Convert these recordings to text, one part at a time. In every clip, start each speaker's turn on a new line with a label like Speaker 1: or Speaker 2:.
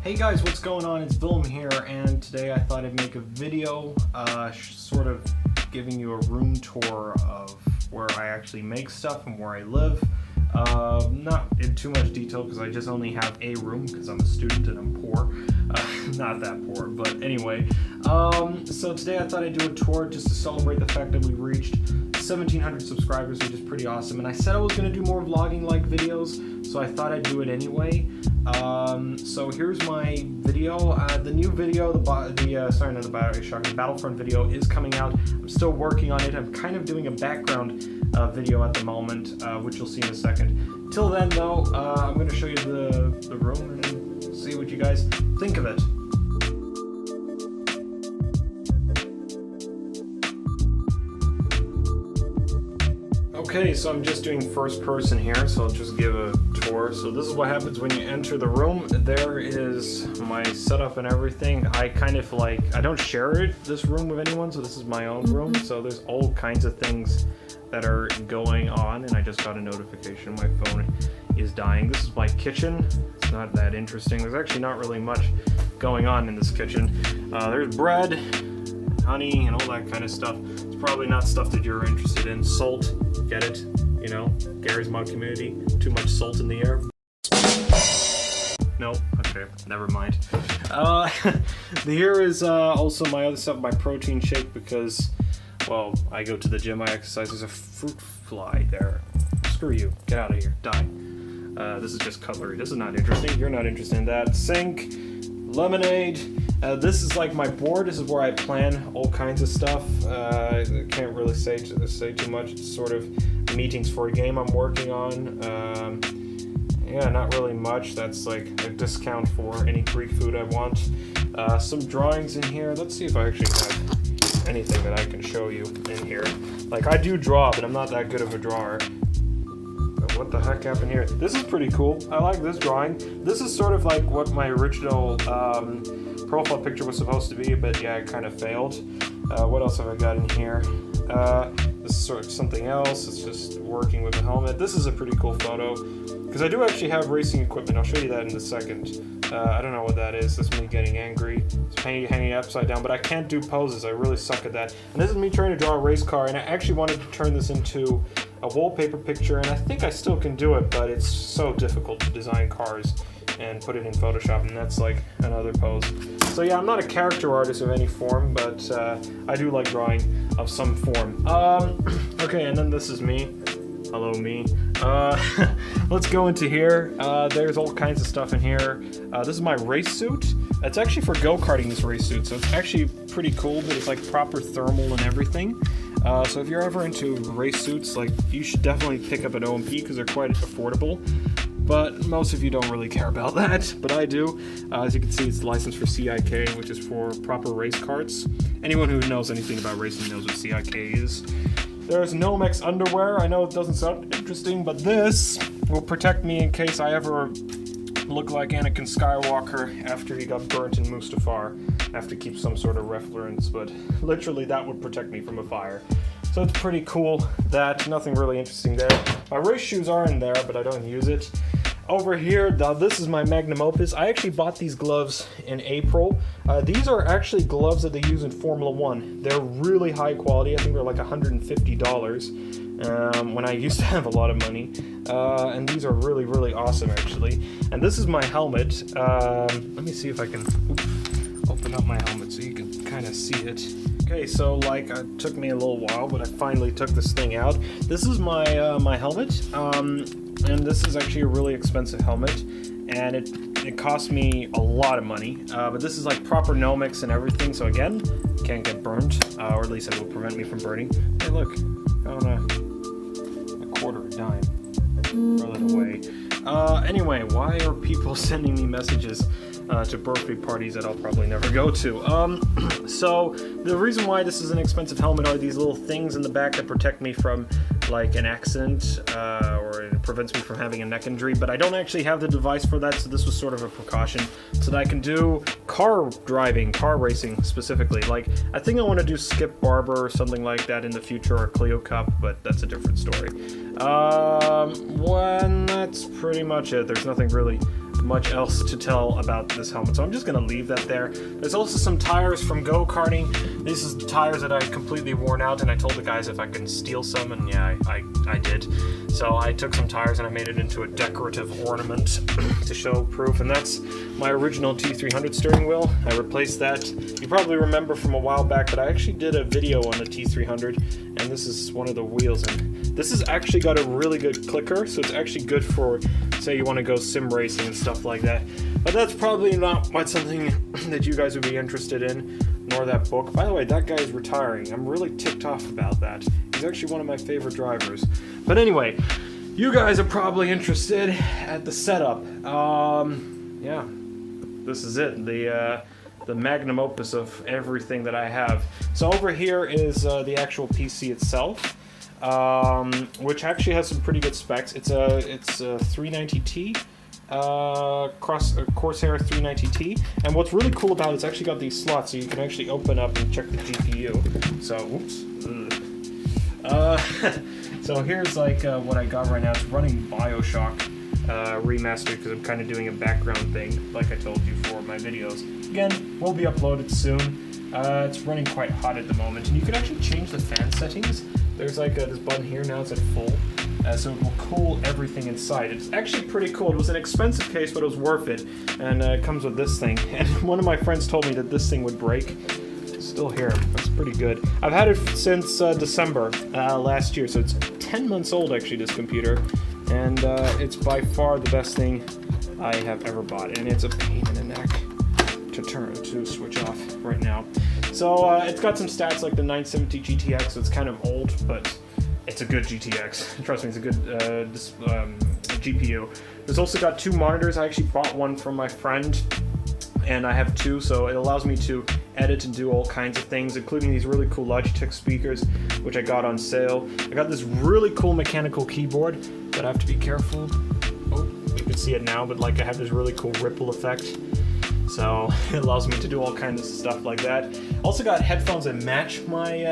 Speaker 1: Hey guys, what's going on? It's Willem here, and today I thought I'd make a video sort of giving you a room tour of where I actually make stuff and where I live. Not in too much detail because I just only have a room because I'm a student and I'm poor. Not that poor, but anyway. So today I thought I'd do a tour just to celebrate the fact that we reached 1,700 subscribers, which is pretty awesome. And I said I was going to do more vlogging-like videos, so I thought I'd do it anyway. So here's my video. The new video, the Battlefront video is coming out. I'm still working on it. I'm kind of doing a background video at the moment, which you'll see in a second. Till then, though, I'm going to show you the room and see what you guys think of it. Okay, so I'm just doing first person here, so I'll just give a tour. So this is what happens when you enter the room. There is my setup and everything. I don't share this room with anyone, so this is my own room. So there's all kinds of things that are going on, and I just got a notification my phone is dying. This is my kitchen. It's not that interesting. There's actually not really much going on in this kitchen. There's bread, honey, and all that kind of stuff. It's probably not stuff that you're interested in. Salt, get it? You know, Gary's Mod community. Too much salt in the air. No, okay, never mind. Here is also my other stuff, my protein shake, because, well, I go to the gym, I exercise. There's a fruit fly there. Screw you, get out of here, die. This is just cutlery. This is not interesting. You're not interested in that. Sink, lemonade. This is like my board. This is where I plan all kinds of stuff. I can't really say too much. It's sort of meetings for a game I'm working on. Yeah, not really much. That's like a discount for any Greek food I want. Some drawings in here. Let's see if I actually have anything that I can show you in here. Like, I do draw, but I'm not that good of a drawer. What the heck happened here? This is pretty cool. I like this drawing. This is sort of like what my original profile picture was supposed to be, but yeah, it kind of failed. What else have I got in here? This is sort of something else. It's just working with a helmet. This is a pretty cool photo, because I do actually have racing equipment. I'll show you that in a second. I don't know what that is. That's me getting angry. It's hanging upside down, but I can't do poses. I really suck at that. And this is me trying to draw a race car, and I actually wanted to turn this into a wallpaper picture, and I think I still can do it, but it's so difficult to design cars and put it in Photoshop, and that's like another pose. So yeah, I'm not a character artist of any form, but I do like drawing of some form. Okay, and then this is me. Hello, me. Let's go into here. There's all kinds of stuff in here. This is my race suit. It's actually for go-karting, this race suit, so it's actually pretty cool, but it's like proper thermal and everything. So if you're ever into race suits, like, you should definitely pick up an OMP because they're quite affordable. But most of you don't really care about that, but I do. As you can see, it's licensed for CIK, which is for proper race carts. Anyone who knows anything about racing knows what CIK is. There's Nomex underwear. I know it doesn't sound interesting, but this will protect me in case I ever look like Anakin Skywalker after he got burnt in Mustafar. I have to keep some sort of reference, but literally that would protect me from a fire. So it's pretty cool. That, nothing really interesting there. My race shoes are in there, but I don't use it. Over here, this is my magnum opus. I actually bought these gloves in April. These are actually gloves that they use in Formula 1. They're really high quality. I think they're like $150 when I used to have a lot of money. And these are really, really awesome, actually. And this is my helmet. Let me see if I can open up my helmet so you can kind of see it. Okay, so like, it took me a little while, but I finally took this thing out. This is my my helmet. And this is actually a really expensive helmet, and it cost me a lot of money, but this is like proper Nomex and everything, so again, can't get burned, or at least it will prevent me from burning. Hey look, found a quarter, a dime, throw that away. Anyway, why are people sending me messages to birthday parties that I'll probably never go to? So the reason why this is an expensive helmet are these little things in the back that protect me from like an accident, or it prevents me from having a neck injury, but I don't actually have the device for that, so this was sort of a precaution so that I can do car driving, car racing specifically. Like, I think I want to do Skip Barber or something like that in the future, or Clio Cup, but that's a different story. That's pretty much it. There's nothing really much else to tell about this helmet, so I'm just gonna leave that there. There's also some tires from go-karting. These are tires that I completely worn out, and I told the guys if I can steal some, and yeah, I did. So I took some tires and I made it into a decorative ornament to show proof, and that's my original T300 steering wheel. I replaced that. You probably remember from a while back that I actually did a video on the T300, and this is one of the wheels, and this has actually got a really good clicker, so it's actually good for, say you want to go sim racing and stuff like that. But that's probably not something that you guys would be interested in, nor that book. By the way, that guy is retiring. I'm really ticked off about that. He's actually one of my favorite drivers. But anyway, you guys are probably interested at the setup. Yeah, this is it. The magnum opus of everything that I have. So over here is the actual PC itself, which actually has some pretty good specs. It's a 390T. Corsair 390T, and what's really cool about it, it's actually got these slots so you can actually open up and check the GPU. So, so here's like what I got right now. It's running BioShock Remastered because I'm kind of doing a background thing, like I told you for my videos. Again, will be uploaded soon. It's running quite hot at the moment, and you can actually change the fan settings. There's like this button here, now it's at full. So it will cool everything inside. It's actually pretty cool. It was an expensive case, but it was worth it. And it comes with this thing. And one of my friends told me that this thing would break. It's still here. That's pretty good. I've had it since December last year, so it's 10 months old actually, this computer. And it's by far the best thing I have ever bought. And it's a pain in the neck to switch off right now. So it's got some stats like the 970 GTX, so it's kind of old, but it's a good GTX. Trust me, it's a good GPU. There's also got two monitors. I actually bought one from my friend, and I have two, so it allows me to edit and do all kinds of things, including these really cool Logitech speakers, which I got on sale. I got this really cool mechanical keyboard, but I have to be careful. Oh, you can see it now, but like I have this really cool ripple effect. So it allows me to do all kinds of stuff like that. Also got headphones that match my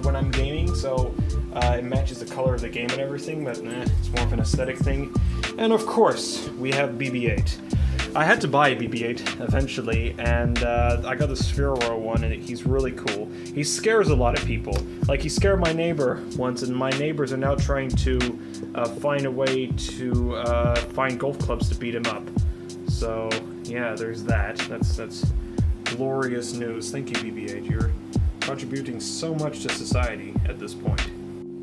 Speaker 1: when I'm gaming, so it matches the color of the game and everything, but it's more of an aesthetic thing. And of course, we have BB-8. I had to buy a BB-8 eventually, and I got the Sphero one, and he's really cool. He scares a lot of people. Like, he scared my neighbor once, and my neighbors are now trying to find a way to find golf clubs to beat him up. So yeah, there's that. That's glorious news. Thank you, BB-8. You're contributing so much to society at this point.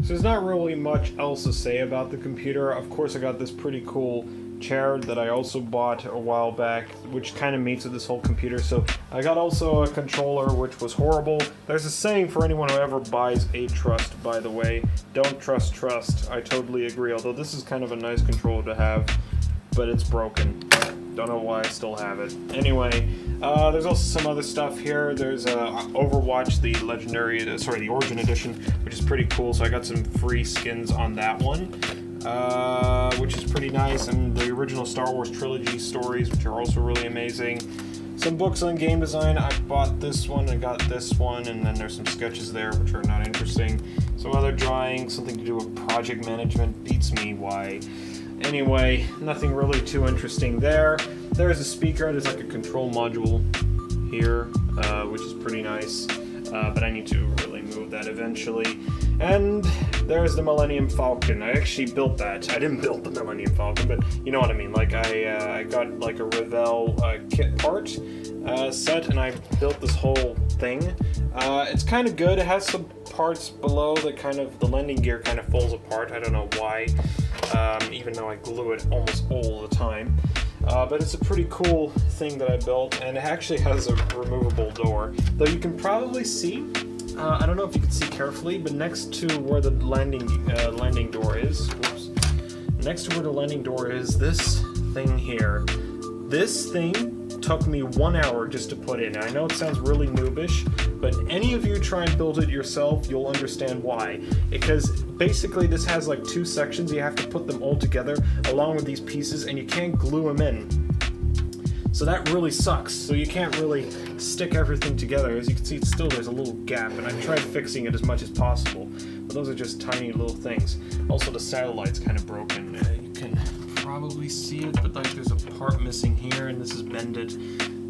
Speaker 1: So there's not really much else to say about the computer. Of course, I got this pretty cool chair that I also bought a while back, which kind of mates with this whole computer. So I got also a controller, which was horrible. There's a saying for anyone who ever buys a Trust, by the way. Don't trust. I totally agree, although this is kind of a nice controller to have, but it's broken. Don't know why I still have it. Anyway, there's also some other stuff here. There's Overwatch, the Origin Edition, which is pretty cool. So I got some free skins on that one, which is pretty nice. And the original Star Wars trilogy stories, which are also really amazing. Some books on game design. I bought this one, I got this one, and then there's some sketches there, which are not interesting. Some other drawing, something to do with project management. Beats me, why? Anyway, nothing really too interesting there. There's a speaker, there's like a control module here, which is pretty nice, but I need to really move that eventually. And there's the Millennium Falcon. I actually built that. I didn't build the Millennium Falcon, but you know what I mean. Like I got like a Revell kit part set, and I built this whole thing. It's kind of good. It has some parts below that the landing gear kind of falls apart. I don't know why, even though I glue it almost all the time. But it's a pretty cool thing that I built, and it actually has a removable door. Though you can probably see, I don't know if you can see carefully, but next to where the landing door is, next to where the landing door is, this thing here. This thing took me 1 hour just to put in. I know it sounds really noobish, but any of you try and build it yourself, you'll understand why. Because basically this has like two sections, you have to put them all together along with these pieces, and you can't glue them in. So that really sucks. So you can't really stick everything together. As you can see, there's a little gap, and I've tried fixing it as much as possible. But those are just tiny little things. Also, the satellite's kind of broken. You can probably see it, but like there's a part missing here, and this is bended.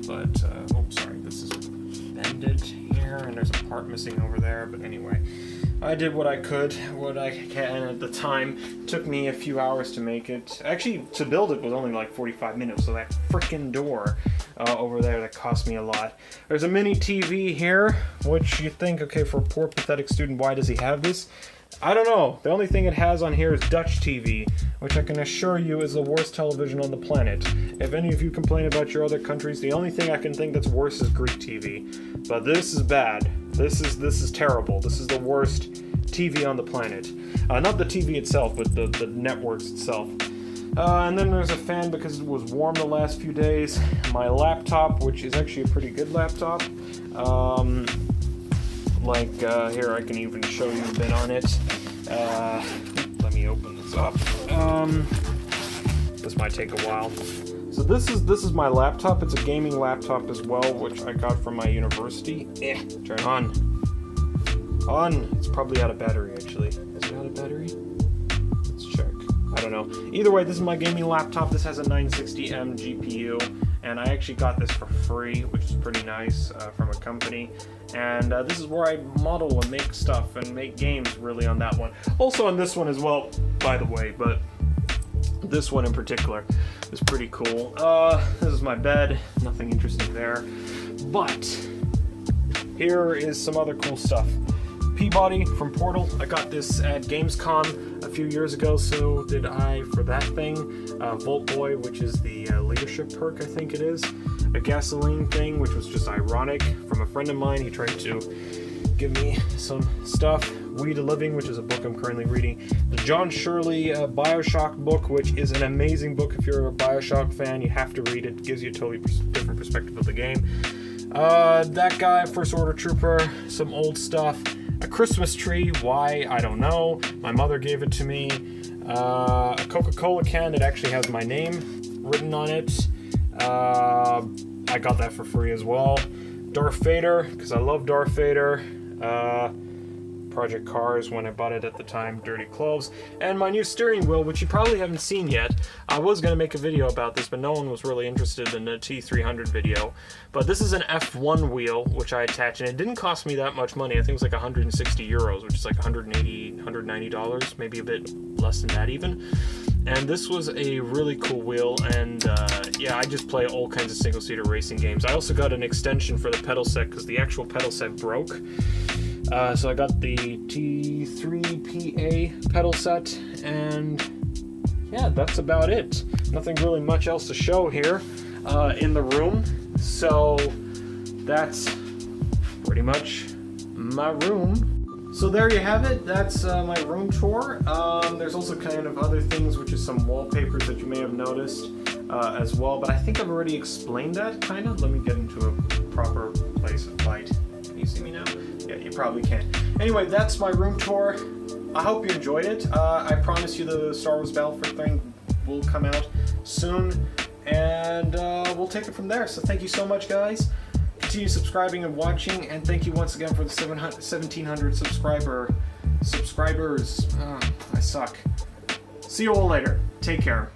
Speaker 1: But oh, sorry, this is bended here, and there's a part missing over there. But anyway, I did what I could, what I can at the time. It took me a few hours to make it. Actually, to build it was only like 45 minutes. So that freaking door over there that cost me a lot. There's a mini TV here, which you think, okay, for a poor pathetic student, why does he have this? I don't know. The only thing it has on here is Dutch TV, which I can assure you is the worst television on the planet. If any of you complain about your other countries, the only thing I can think that's worse is Greek TV. But this is bad. This is terrible. This is the worst TV on the planet. Not the TV itself, but the networks itself. And then there's a fan because it was warm the last few days. My laptop, which is actually a pretty good laptop. Here, I can even show you a bit on it. Let me open this up. This might take a while. So this is my laptop. It's a gaming laptop as well, which I got from my university. Turn on. It's probably out of battery, actually. Is it out of battery? Let's check. I don't know. Either way, this is my gaming laptop. This has a 960M GPU, and I actually got this for free, which is pretty nice, from a company. And this is where I model and make stuff and make games, really, on that one. Also on this one as well, by the way, but this one in particular is pretty cool. This is my bed. Nothing interesting there. But here is some other cool stuff. Peabody from Portal. I got this at Gamescom a few years ago, so did I for that thing. Volt Boy, which is the leadership perk, I think it is. A gasoline thing, which was just ironic from a friend of mine. He tried to give me some stuff. We the Living, which is a book I'm currently reading. The John Shirley Bioshock book, which is an amazing book. If you're a Bioshock fan, you have to read it. It gives you a totally different perspective of the game. That guy, First Order Trooper, some old stuff. A Christmas tree, why, I don't know. My mother gave it to me. A Coca-Cola can that actually has my name written on it. I got that for free as well. Darth Vader, because I love Darth Vader. Project Cars, when I bought it at the time, Dirty Clothes. And my new steering wheel, which you probably haven't seen yet. I was going to make a video about this, but no one was really interested in the T300 video. But this is an F1 wheel, which I attach, and it didn't cost me that much money. I think it was like 160 euros, which is like $180, $190, maybe a bit less than that even. And this was a really cool wheel, and yeah, I just play all kinds of single-seater racing games. I also got an extension for the pedal set, because the actual pedal set broke. So I got the T3PA pedal set, and yeah, that's about it. Nothing really much else to show here in the room. So that's pretty much my room. So there you have it. That's my room tour. There's also kind of other things, which is some wallpapers that you may have noticed as well. But I think I've already explained that, kind of. Let me get into a proper place of light. Can you see me now? Yeah, you probably can. Anyway, that's my room tour. I hope you enjoyed it. I promise you the Star Wars Battlefront thing will come out soon, and we'll take it from there. So thank you so much, guys. Continue subscribing and watching, and thank you once again for the 1,700 subscribers. I suck. See you all later. Take care.